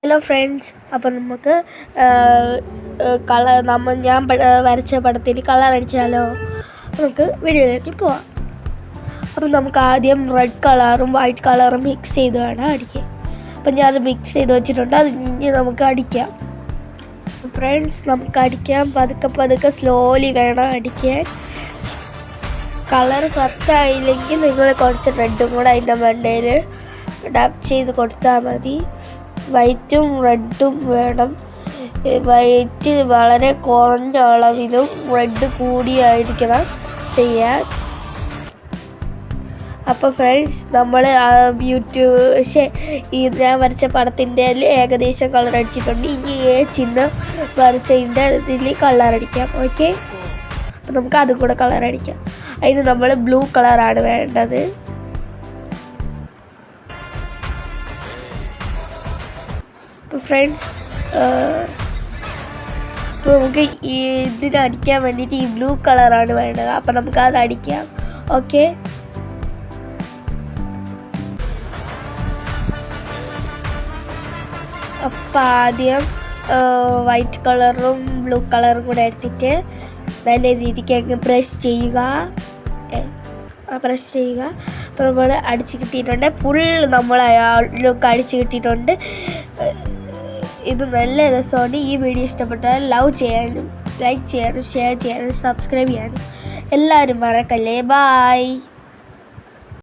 Hello friends, അപ്പോൾ നമുക്ക് ഞാൻ വരച്ച പടത്തിന് കളർ അടിച്ചാലോ? നമുക്ക് വീഡിയോയിലേക്ക് പോവാം. അപ്പം നമുക്ക് ആദ്യം റെഡ് കളറും വൈറ്റ് കളറും മിക്സ് ചെയ്ത് വേണം അടിക്കാൻ. അപ്പം ഞാനത് മിക്സ് ചെയ്ത് വെച്ചിട്ടുണ്ട്. അത് ഇനി നമുക്ക് അടിക്കാം. ഫ്രണ്ട്സ്, നമുക്ക് അടിക്കാൻ പതുക്കെ സ്ലോലി വേണം അടിക്കാൻ. കളർ കറക്റ്റായില്ലെങ്കിൽ നിങ്ങൾ കുറച്ച് റെഡും കൂടെ അതിൻ്റെ മണ്ടയിൽ ഡാപ്പ് ചെയ്ത് കൊടുത്താൽ മതി. വൈറ്റും റെഡും വേണം. വൈറ്റ് വളരെ കുറഞ്ഞ അളവിലും റെഡ് കൂടിയായിരിക്കണം ചെയ്യാൻ. അപ്പോൾ ഫ്രണ്ട്സ്, നമ്മൾ ഞാൻ വരച്ച പടത്തിൻ്റെ ഏകദേശം കളർ അടിച്ചിട്ടുണ്ട്. ഇനി ചിഹ്നം വരച്ചതിൻ്റെ ഇതിൽ കളർ അടിക്കാം. ഓക്കെ, അപ്പോൾ നമുക്ക് അതും കൂടെ കളർ അടിക്കാം. അതിന് നമ്മൾ ബ്ലൂ കളറാണ് വേണ്ടത്. ഫ്രണ്ട്സ്, നമുക്ക് ഇതിനടിക്കാൻ വേണ്ടിയിട്ട് ഈ ബ്ലൂ കളറാണ് വേണ്ടത്. അപ്പം നമുക്ക് അത് അടിക്കാം. ഓക്കെ, അപ്പം ആദ്യം വൈറ്റ് കളറും ബ്ലൂ കളറും കൂടെ എടുത്തിട്ട് നല്ല രീതിക്ക് അങ്ങ് ബ്രഷ് ചെയ്യുക. അപ്പോൾ നമ്മൾ അടിച്ച് കിട്ടിയിട്ടുണ്ട്. ഫുൾ നമ്മൾ ലുക്ക് അടിച്ച് കിട്ടിയിട്ടുണ്ട്. ഇത് നല്ല രസമാണ്. ഈ വീഡിയോ ഇഷ്ടപ്പെട്ടാൽ ലൈക്ക് ചെയ്യാനും ഷെയർ ചെയ്യാനും സബ്സ്ക്രൈബ് ചെയ്യാനും എല്ലാവരും മറക്കല്ലേ. ബൈ.